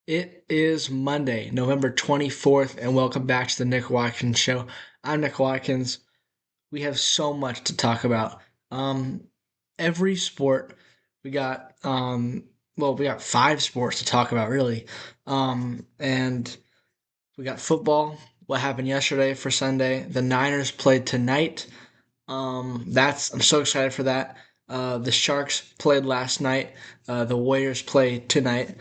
It is Monday, November 24th, and welcome back to the Nick Watkins Show. I'm Nick Watkins. We have so much to talk about. Um, every sport we got, we got five sports to talk about, really. And we got football, what happened yesterday for Sunday. The Niners played tonight. I'm so excited for that. The Sharks played last night. The Warriors play tonight.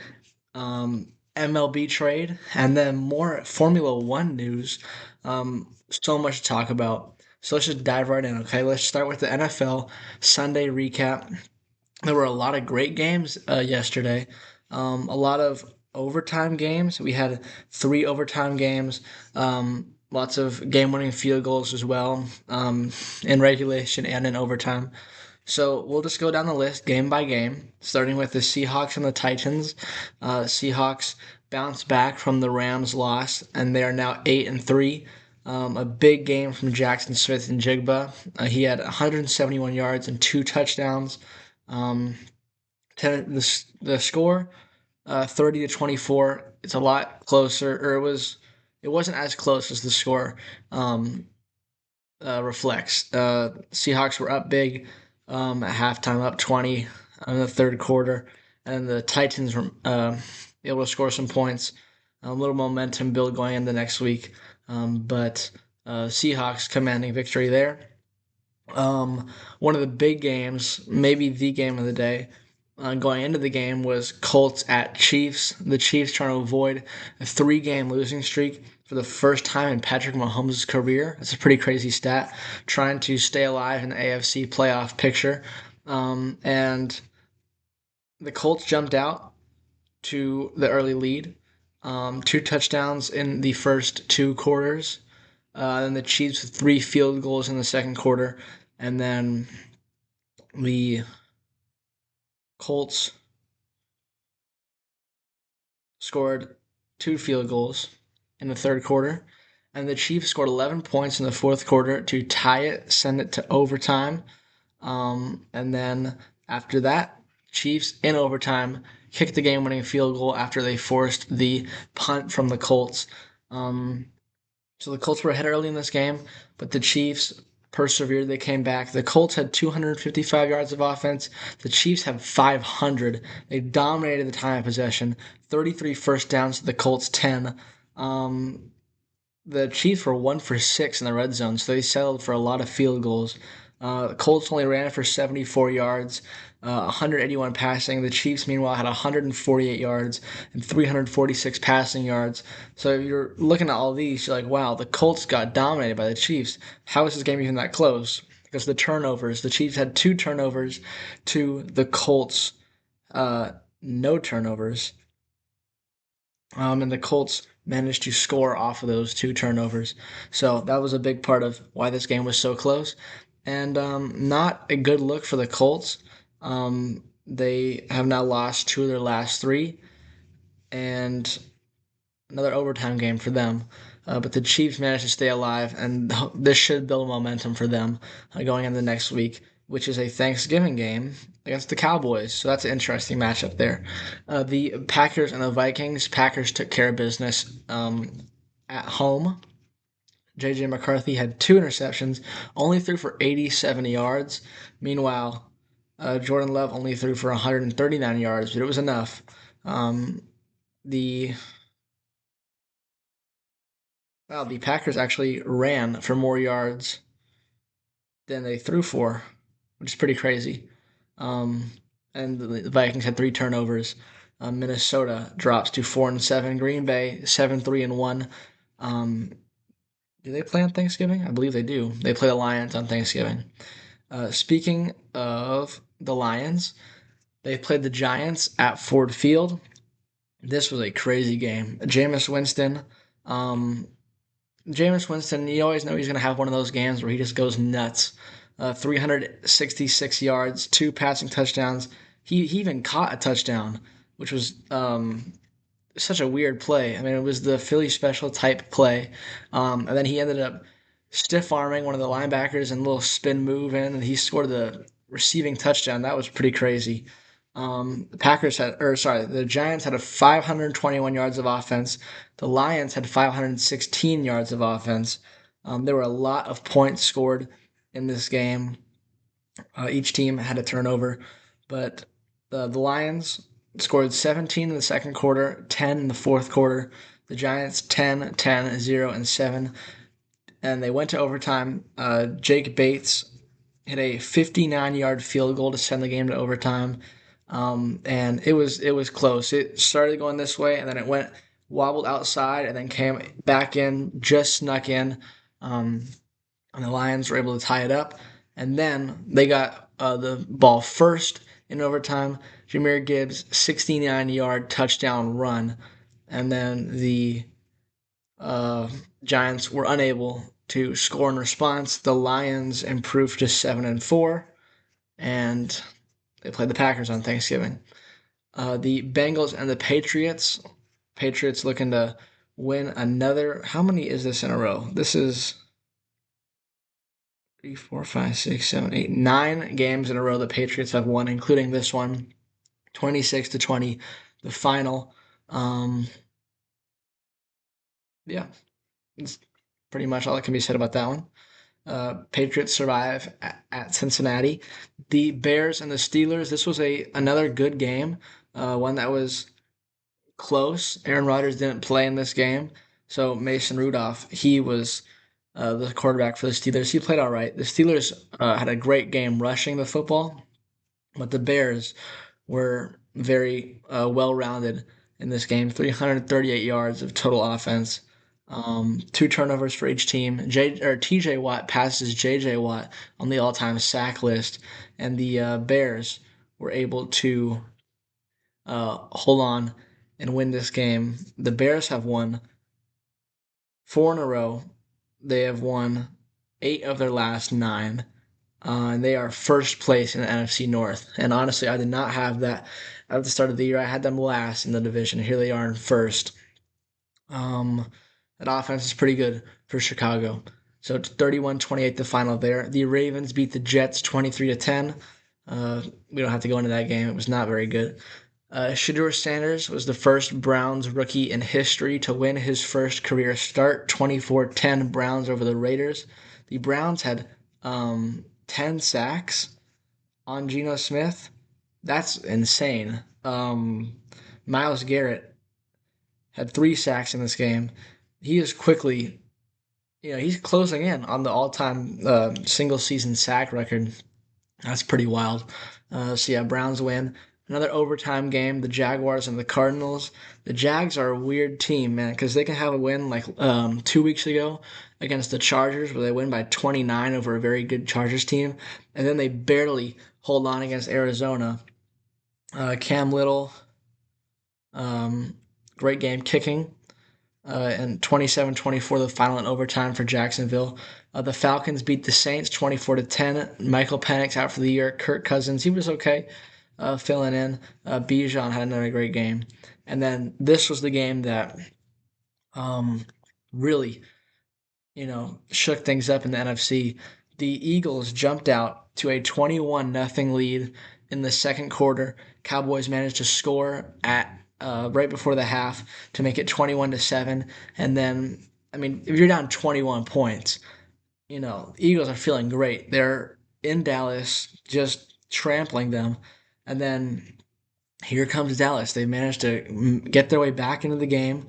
MLB trade, and then more Formula One news. So much to talk about. So let's just dive right in, okay? Let's start with the NFL Sunday recap. There were a lot of great games yesterday. A lot of overtime games. We had three overtime games. Lots of game-winning field goals as well, in regulation and in overtime. So we'll just go down the list game by game, starting with the Seahawks and the Titans. Seahawks bounced back from the Rams' loss, and they are now 8-3. A big game from Jackson Smith and Jigba. He had 171 yards and two touchdowns. Um, the score, 30-24. It's a lot closer, or it wasn't as close as the score um, reflects. Seahawks were up big at halftime, up 20 in the third quarter, and the Titans were able to score some points. A little momentum build going into next week, but Seahawks commanding victory there. One of the big games, maybe the game of the day, going into the game was Colts at Chiefs. The Chiefs trying to avoid a three-game losing streak for the first time in Patrick Mahomes' career. That's a pretty crazy stat. Trying to stay alive in the AFC playoff picture. And the Colts jumped out to the early lead. Two touchdowns in the first two quarters. Then the Chiefs with three field goals in the second quarter. And then the Colts scored two field goals in the third quarter, and the Chiefs scored 11 points in the fourth quarter to tie it, send it to overtime. And then after that, Chiefs in overtime kicked the game-winning field goal after they forced the punt from the Colts. Um, so the Colts were ahead early in this game, but the Chiefs persevered. They came back. The Colts had 255 yards of offense. The Chiefs had 500. They dominated the time of possession. 33 first downs to the Colts 10. Um, the Chiefs were 1 for 6 in the red zone, so they settled for a lot of field goals. The Colts only ran for 74 yards, 181 passing. The Chiefs, meanwhile, had 148 yards and 346 passing yards. So if you're looking at all these, you're like, wow, the Colts got dominated by the Chiefs. How is this game even that close? Because the turnovers, the Chiefs had two turnovers to the Colts, uh, no turnovers. And the Colts managed to score off of those two turnovers. So that was a big part of why this game was so close. And not a good look for the Colts. They have now lost two of their last three, and another overtime game for them. But the Chiefs managed to stay alive, and this should build momentum for them going into the next week, which is a Thanksgiving game against the Cowboys. So that's an interesting matchup there. The Packers and the Vikings. Packers took care of business at home. J.J. McCarthy had two interceptions, only threw for 87 yards. Meanwhile, Jordan Love only threw for 139 yards, but it was enough. The the Packers actually ran for more yards than they threw for, which is pretty crazy. Um, and the Vikings had three turnovers. Minnesota drops to 4-7. Green Bay 7-3-1. Um, do they play on Thanksgiving? I believe they do. They play the Lions on Thanksgiving. Speaking of the Lions, they played the Giants at Ford Field. This was a crazy game. Um, Jameis Winston, you always know he's going to have one of those games where he just goes nuts. 366 yards, two passing touchdowns. He even caught a touchdown, which was such a weird play. I mean, it was the Philly special type play. And then he ended up stiff arming one of the linebackers and a little spin move in, and he scored the receiving touchdown. That was pretty crazy. The Giants had a 521 yards of offense. The Lions had 516 yards of offense. There were a lot of points scored in this game. Each team had a turnover, but the Lions scored 17 in the second quarter, 10 in the fourth quarter. The Giants 10, 10, 0, and 7. And they went to overtime. Jake Bates hit a 59-yard field goal to send the game to overtime. And it was close. It started going this way, and then it went wobbled outside, and then came back in, just snuck in. Um, and the Lions were able to tie it up. And then they got the ball first in overtime. Jahmyr Gibbs 69-yard touchdown run, and then the uh, Giants were unable to score in response. The Lions improved to 7-4, and they played the Packers on Thanksgiving. The Bengals and the Patriots. Patriots looking to win another. How many is this in a row? This is 3, 4, 5, 6, 7, 8, 9 games in a row the Patriots have won, including this one, 26-20, the final. Um, yeah, that's pretty much all that can be said about that one. Patriots survive at Cincinnati. The Bears and the Steelers. This was another good game, one that was close. Aaron Rodgers didn't play in this game, so Mason Rudolph, he was the quarterback for the Steelers. He played all right. The Steelers had a great game rushing the football, but the Bears were very well-rounded in this game. 338 yards of total offense. Two turnovers for each team. TJ Watt passes JJ Watt on the all-time sack list, and the Bears were able to hold on and win this game. The Bears have won 4 in a row. They have won 8 of their last 9. And they are first place in the NFC North. And honestly, I did not have that at the start of the year. I had them last in the division. Here they are in first. Um, that offense is pretty good for Chicago. So it's 31-28 the final there. The Ravens beat the Jets 23-10. We don't have to go into that game. It was not very good. Shedeur Sanders was the first Browns rookie in history to win his first career start. 24-10 Browns over the Raiders. The Browns had 10 sacks on Geno Smith. That's insane. Myles Garrett had 3 sacks in this game. He is quickly, he's closing in on the all-time single season sack record. That's pretty wild. So yeah, Browns win. Another overtime game, the Jaguars and the Cardinals. The Jags are a weird team, man, because they can have a win like 2 weeks ago against the Chargers, where they win by 29 over a very good Chargers team, and then they barely hold on against Arizona. Cam Little, great game kicking, and 27-24 the final in overtime for Jacksonville. The Falcons beat the Saints 24-10. Michael Penix out for the year. Kirk Cousins, he was okay, filling in. Bijan had another great game. And then this was the game that really, shook things up in the NFC. The Eagles jumped out to a 21-0 lead in the second quarter. Cowboys managed to score at right before the half to make it 21-7. And then, I mean, if you're down 21 points, the Eagles are feeling great. They're in Dallas, just trampling them. And then here comes Dallas. They managed to get their way back into the game.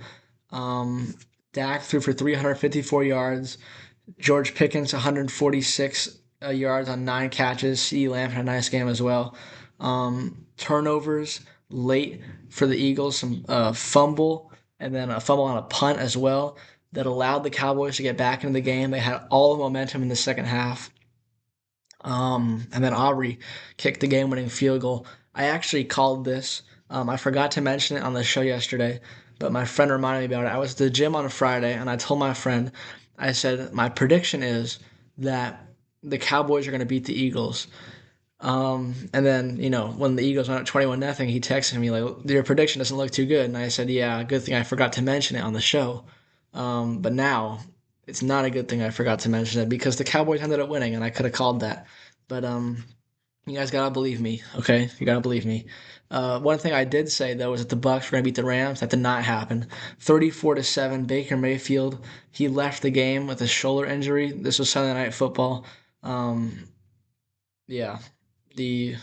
Dak threw for 354 yards. George Pickens, 146 yards on 9 catches. CeeDee Lamb had a nice game as well. Turnovers late for the Eagles, some fumble, and then a fumble on a punt as well that allowed the Cowboys to get back into the game. They had all the momentum in the second half. And then Aubrey kicked the game-winning field goal. I actually called this. I forgot to mention it on the show yesterday, but my friend reminded me about it. I was at the gym on a Friday, and I told my friend, I said, my prediction is that the Cowboys are going to beat the Eagles. And then, when the Eagles went up 21-0, he texted me like, your prediction doesn't look too good. And I said, yeah, good thing I forgot to mention it on the show. But now it's not a good thing I forgot to mention it because the Cowboys ended up winning and I could have called that. But You guys gotta believe me, okay? You gotta believe me. One thing I did say though was that the Bucks were gonna beat the Rams. That did not happen. 34-7. Baker Mayfield, he left the game with a shoulder injury. This was Sunday Night Football. Um, yeah, the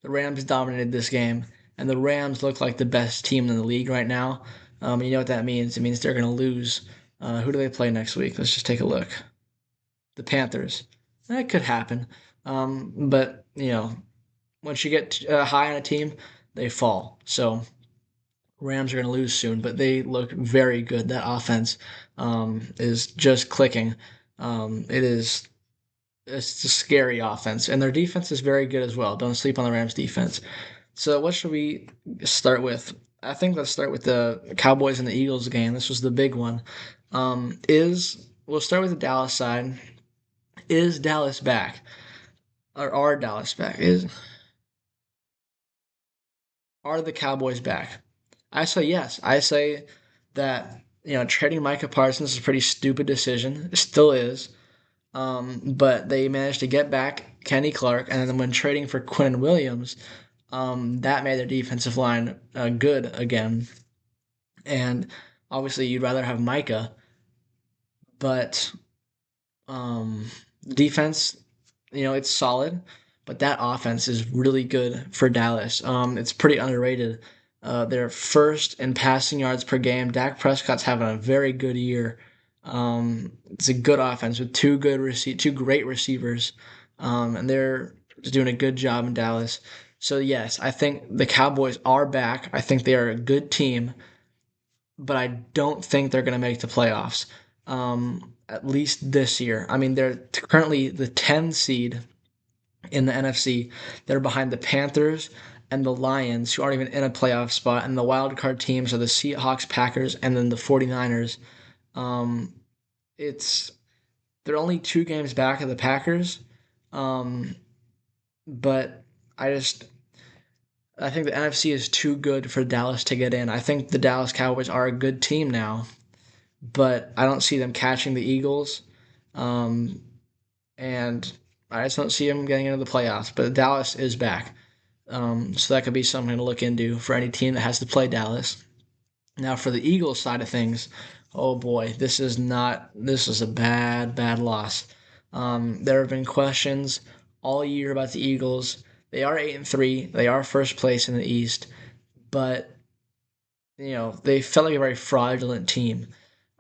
the Rams dominated this game, and the Rams look like the best team in the league right now. You know what that means? It means they're gonna lose. Who do they play next week? Let's just take a look. The Panthers. That could happen. But once you get high on a team, they fall. So Rams are going to lose soon, but they look very good. That offense is just clicking. It is it's a scary offense, and their defense is very good as well. Don't sleep on the Rams defense. So what should we start with? I think let's start with the Cowboys and the Eagles game. This was the big one. Is We'll start with the Dallas side. Is Dallas back? Or are Dallas back? Are the Cowboys back? I say yes. I say that trading Micah Parsons is a pretty stupid decision. It still is. But they managed to get back Kenny Clark, and then when trading for Quinn Williams, that made their defensive line good again. And obviously, you'd rather have Micah, but um, defense, it's solid, but that offense is really good for Dallas. It's pretty underrated. They're first in passing yards per game. Dak Prescott's having a very good year. It's a good offense with two great receivers, and they're just doing a good job in Dallas. So yes, I think the Cowboys are back. I think they are a good team, but I don't think they're going to make the playoffs. At least this year. I mean, they're currently the 10 seed in the NFC. They're behind the Panthers and the Lions, who aren't even in a playoff spot. And the wild card teams are the Seahawks, Packers, and then the 49ers. Um, it's They're only 2 games back of the Packers. Um, but I just I think the NFC is too good for Dallas to get in. I think the Dallas Cowboys are a good team now, but I don't see them catching the Eagles. Um, and I just don't see them getting into the playoffs. But Dallas is back. So that could be something to look into for any team that has to play Dallas. Now, for the Eagles side of things, oh boy, this is a bad, bad loss. There have been questions all year about the Eagles. They are 8-3. They are first place in the East, but they felt like a very fraudulent team.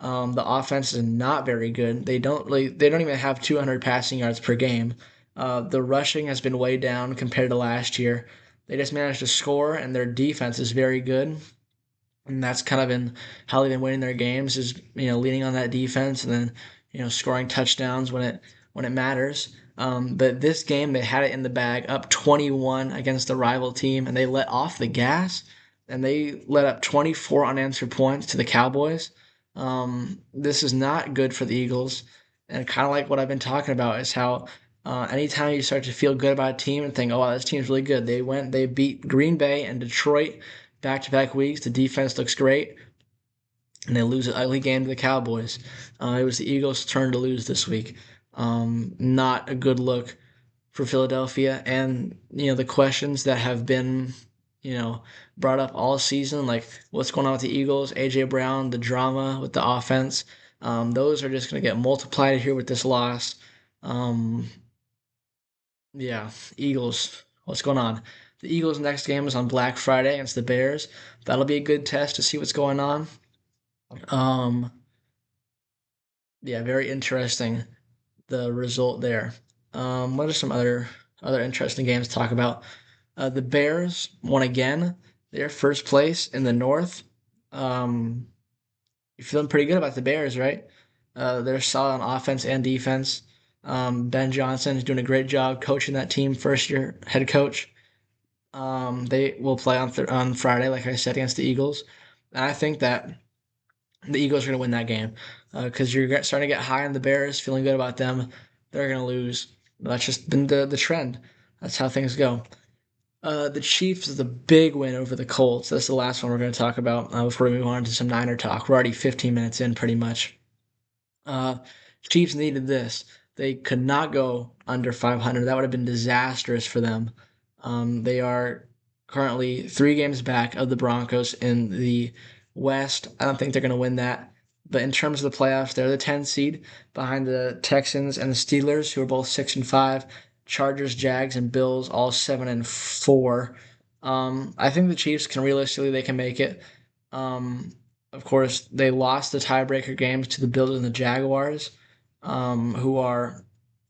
The offense is not very good. They don't even have 200 passing yards per game. The rushing has been way down compared to last year. They just managed to score, and their defense is very good. And that's kind of been how they've been winning their games is leaning on that defense and then scoring touchdowns when it matters. But this game they had it in the bag, up 21 against the rival team, and they let off the gas, and they let up 24 unanswered points to the Cowboys. This is not good for the Eagles, and kind of like what I've been talking about is how anytime you start to feel good about a team and think, oh wow, this team's really good, they beat Green Bay and Detroit back-to-back weeks. The defense looks great, and they lose an ugly game to the Cowboys. It was the Eagles' turn to lose this week. Not a good look for Philadelphia, and the questions that have been brought up all season, like what's going on with the Eagles, AJ Brown, the drama with the offense. Those are just going to get multiplied here with this loss. Um, yeah, Eagles. What's going on? The Eagles' next game is on Black Friday against the Bears. That'll be a good test to see what's going on. Um, yeah, very interesting the result there. What are some other interesting games to talk about? The Bears won again. They're first place in the North. Um, you're feeling pretty good about the Bears, right? They're solid on offense and defense. Ben Johnson is doing a great job coaching that team, first year head coach. They will play on Friday, like I said, against the Eagles. And I think that the Eagles are going to win that game because you're starting to get high on the Bears, feeling good about them. They're going to lose. That's just been the trend. That's how things go. The Chiefs is a big win over the Colts. That's the last one we're going to talk about before we move on to some Niner talk. We're already 15 minutes in, pretty much. Uh, Chiefs needed this. They could not go under 500. That would have been disastrous for them. They are currently 3 games back of the Broncos in the West. I don't think they're going to win that. But in terms of the playoffs, they're the 10 seed behind the Texans and the Steelers, who are both 6-5. Chargers, Jags, and Bills, all 7-4. I think the Chiefs can realistically they can make it. Um, of course, they lost the tiebreaker games to the Bills and the Jaguars, who are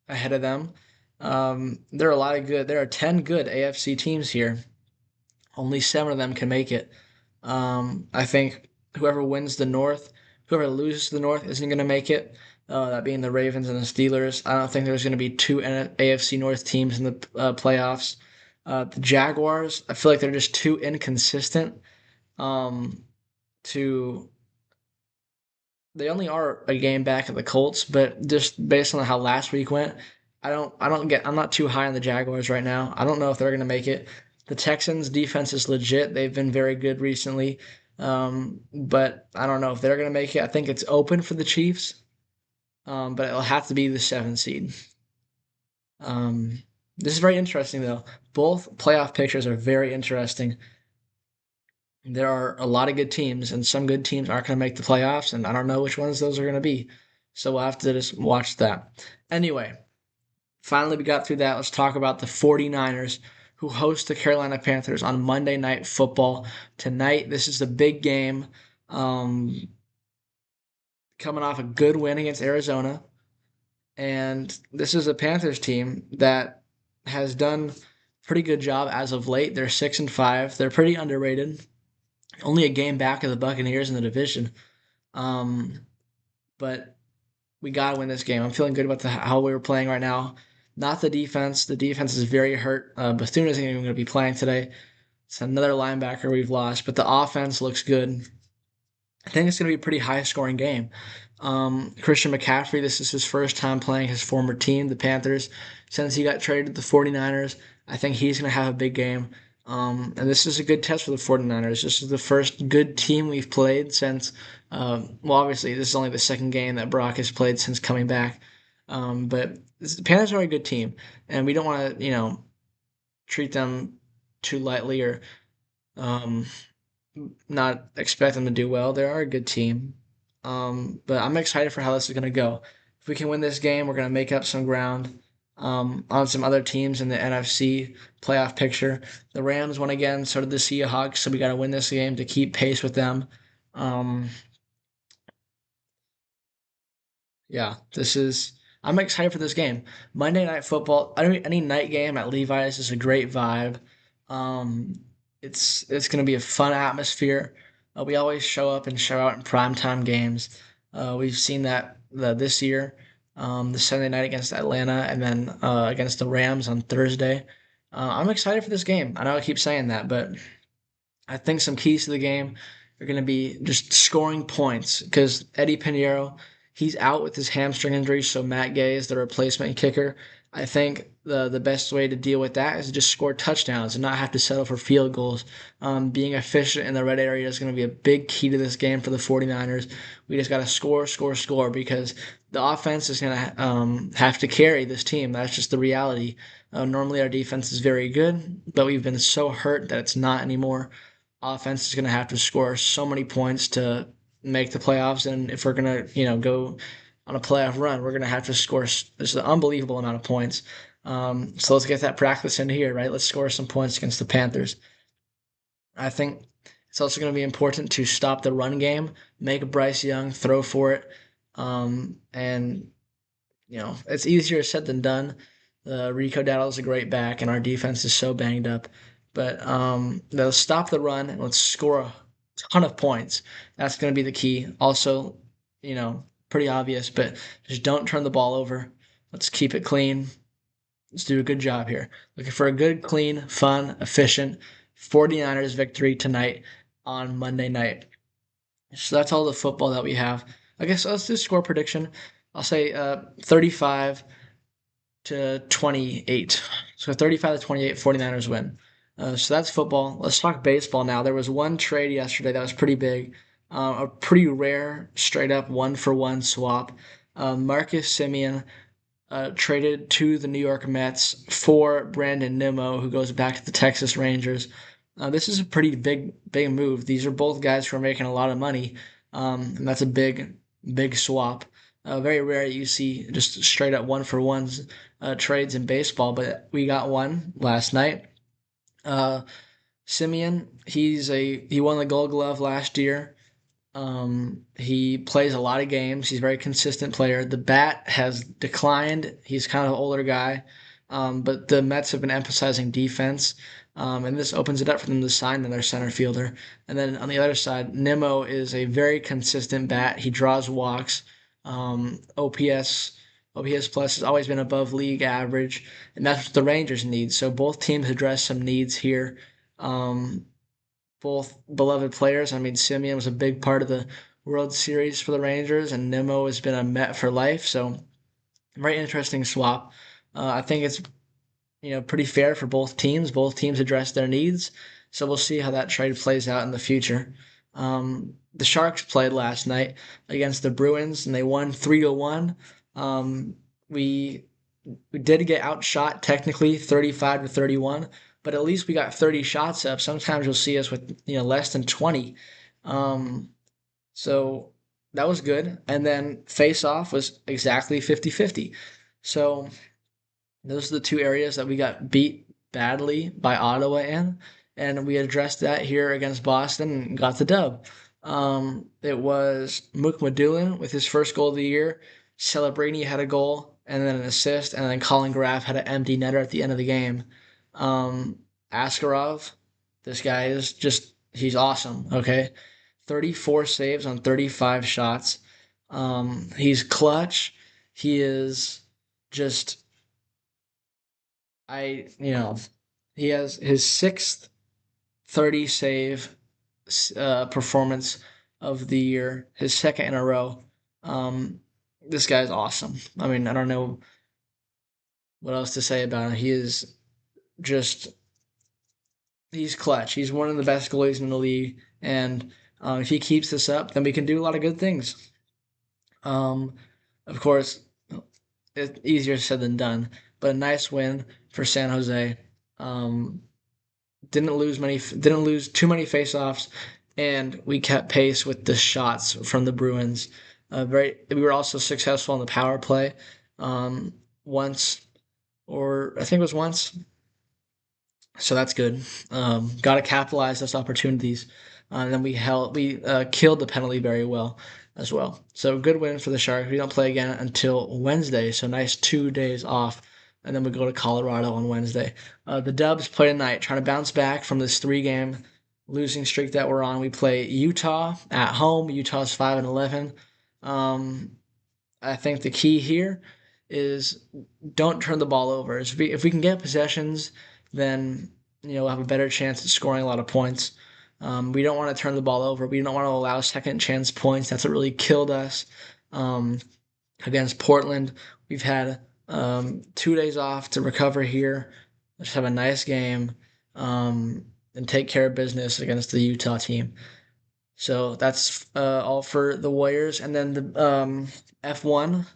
ahead of them. There are a lot of good. There are 10 good AFC teams here. Only 7 of them can make it. I think whoever wins the North, whoever loses the North, isn't going to make it. That being the Ravens and the Steelers. I don't think there's going to be 2 AFC North teams in the playoffs. The Jaguars, I feel like they're just too inconsistent um, to they only are a game back of the Colts, but just based on how last week went, I'm not too high on the Jaguars right now. I don't know if they're gonna make it. The Texans defense is legit. They've been very good recently. But I don't know if they're gonna make it. I think it's open for the Chiefs. But it'll have to be the 7 seed. This is very interesting though. Both playoff pictures are very interesting. There are a lot of good teams, and some good teams aren't going to make the playoffs, and I don't know which ones those are going to be. So we'll have to just watch that. Anyway, finally we got through that. Let's talk about the 49ers who host the Carolina Panthers on Monday Night Football tonight. This is the big game. Um, Coming off a good win against Arizona. And this is a Panthers team that has done a pretty good job as of late. They're 6-5. They're pretty underrated. Only a game back of the Buccaneers in the division. Um, but we got to win this game. I'm feeling good about how we were playing right now. Not the defense. The defense is very hurt. Bethune isn't even going to be playing today. It's another linebacker we've lost, but the offense looks good. I think it's going to be a pretty high scoring game. Christian McCaffrey, this is his first time playing his former team, the Panthers, since he got traded to the 49ers. I think he's going to have a big game. And this is a good test for the 49ers. This is the first good team we've played since, well, obviously, this is only the second game that Brock has played since coming back. But the Panthers are a good team, and we don't want to, treat them too lightly or um, not expect them to do well. They are a good team. But I'm excited for how this is going to go. If we can win this game, we're going to make up some ground on some other teams in the NFC playoff picture. The Rams won again, so did the Seahawks, so we got to win this game to keep pace with them. Um, yeah, I'm excited for this game. Monday Night Football, any night game at Levi's is a great vibe. Um, it's going to be a fun atmosphere. We always show up and show out in primetime games. We've seen that this year, the Sunday night against Atlanta, and then against the Rams on Thursday. I'm excited for this game. I know I keep saying that, but I think some keys to the game are going to be just scoring points because Eddie Pinheiro, he's out with his hamstring injury, so Matt Gay is the replacement kicker. I think the best way to deal with that is to just score touchdowns and not have to settle for field goals. Being efficient in the red area is going to be a big key to this game for the 49ers. We just got to score, score, score because the offense is going to have to carry this team. That's just the reality. Normally, our defense is very good, but we've been so hurt that it's not anymore. Offense is going to have to score so many points to make the playoffs, and if we're going to, go on a playoff run, we're going to have to score this an unbelievable amount of points. So let's get that practice in here, right? Let's score some points against the Panthers. I think it's also going to be important to stop the run game, make Bryce Young throw for it, and it's easier said than done. Rico Dowdle's a great back, and our defense is so banged up. But they'll stop the run and let's score a ton of points. That's going to be the key. Also, pretty obvious, but just don't turn the ball over. Let's keep it clean. Let's do a good job here. Looking for a good, clean, fun, efficient 49ers victory tonight on Monday night. So that's all the football that we have. I guess let's do score prediction. I'll say 35 to 28. So 35 to 28, 49ers win. So that's football. Let's talk baseball now. There was one trade yesterday that was pretty big, a pretty rare straight up 1-for-1 swap. Marcus Simeon traded to the New York Mets for Brandon Nimmo, who goes back to the Texas Rangers. This is a pretty big move. These are both guys who are making a lot of money, and that's a big swap. Very rare you see just straight up one for ones trades in baseball, but we got one last night. Uh, Simeon, he won the Gold Glove last year. He plays a lot of games. He's a very consistent player. The bat has declined. He's kind of an older guy, but the Mets have been emphasizing defense, and this opens it up for them to sign another center fielder. And then on the other side, Nimmo is a very consistent bat. He draws walks. OPS plus has always been above league average, and that's what the Rangers need. So both teams address some needs here. Um, Both beloved players. I mean, Simeon was a big part of the World Series for the Rangers, and Nimmo has been a Met for life. So, very interesting swap. I think it's pretty fair for both teams. Both teams address their needs, so we'll see how that trade plays out in the future. The Sharks played last night against the Bruins, and they won 3-1. We we did get outshot technically 35-31, but at least we got 30 shots up. Sometimes you'll see us with less than 20. Um, so that was good. And then face off was exactly 50-50. So those are the two areas that we got beat badly by Ottawa in, and we addressed that here against Boston and got the dub. It was Mook Madulin with his first goal of the year. Celebrini had a goal and then an assist, and then Colin Graff had an empty netter at the end of the game. Um, Askarov, this guy is he's awesome, okay? 34 saves on 35 shots. He's clutch. He is just I you know he has his sixth 30 save performance of the year, his second in a row. Um, this guy's awesome. I mean, I don't know what else to say about him. He is just he's clutch. He's one of the best goalies in the league, and if he keeps this up, then we can do a lot of good things. Um, of course, it's easier said than done, but a nice win for San Jose. Um, didn't lose too many faceoffs, and we kept pace with the shots from the Bruins. We were also successful in the power play, once, or I think it was once. So that's good. Got to capitalize those opportunities, and then we killed the penalty very well as well. So good win for the Sharks. We don't play again until Wednesday, so nice 2 days off, and then we go to Colorado on Wednesday. The Dubs play tonight, trying to bounce back from this three-game losing streak that we're on. We play Utah at home. Utah's 5-11. Um, I think the key here is don't turn the ball over. If we can get possessions, then we'll have a better chance at scoring a lot of points. We don't want to turn the ball over. We don't want to allow second chance points. That's what really killed us um, against Portland. We've had 2 days off to recover here. Let's have a nice game and take care of business against the Utah team. So that's all for the Warriors. And then the F1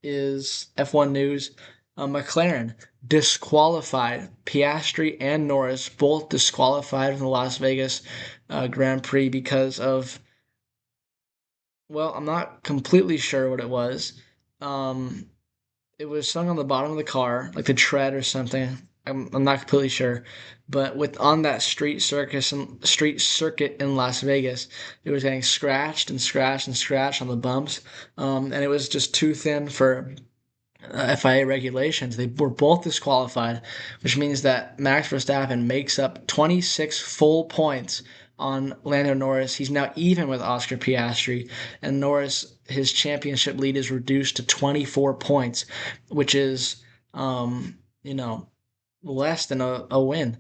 F1 news. McLaren disqualified. Piastri and Norris both disqualified from the Las Vegas Grand Prix because of, well, I'm not completely sure what it was. Um, it was something on the bottom of the car, like the tread or something. I'm not completely sure, but with on that street circuit in Las Vegas, it was getting scratched and scratched and scratched on the bumps, and it was just too thin for FIA regulations. They were both disqualified, which means that Max Verstappen makes up 26 full points on Lando Norris. He's now even with Oscar Piastri, and Norris, his championship lead is reduced to 24 points, which is, less than a win.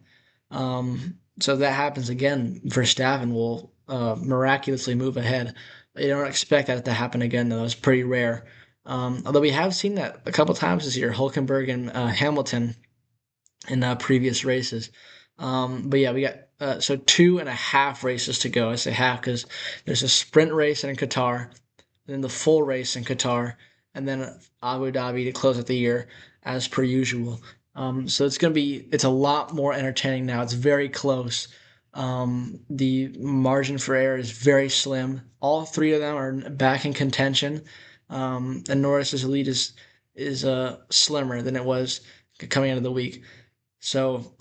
So if that happens again, Verstappen will miraculously move ahead. You don't expect that to happen again, though. It's pretty rare. Although we have seen that a couple times this year, Hulkenberg and Hamilton in previous races. But yeah, we got so 2.5 races to go. I say half because there's a sprint race in Qatar, then the full race in Qatar, and then Abu Dhabi to close out the year as per usual. So it's a lot more entertaining now. It's very close. The margin for error is very slim. All three of them are back in contention, and Norris's lead is slimmer than it was coming into the week. So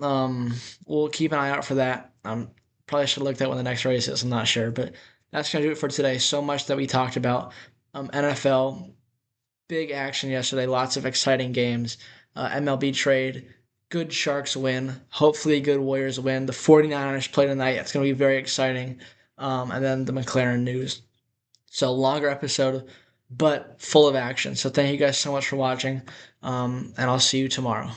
we'll keep an eye out for that. Probably should have looked at when the next race is. I'm not sure, but that's gonna do it for today. So much that we talked about. NFL, big action yesterday. Lots of exciting games. MLB trade. Good Sharks win. Hopefully, good Warriors win. The 49ers play tonight. It's going to be very exciting. And then the McLaren news. So, longer episode, but full of action. So, thank you guys so much for watching. And I'll see you tomorrow.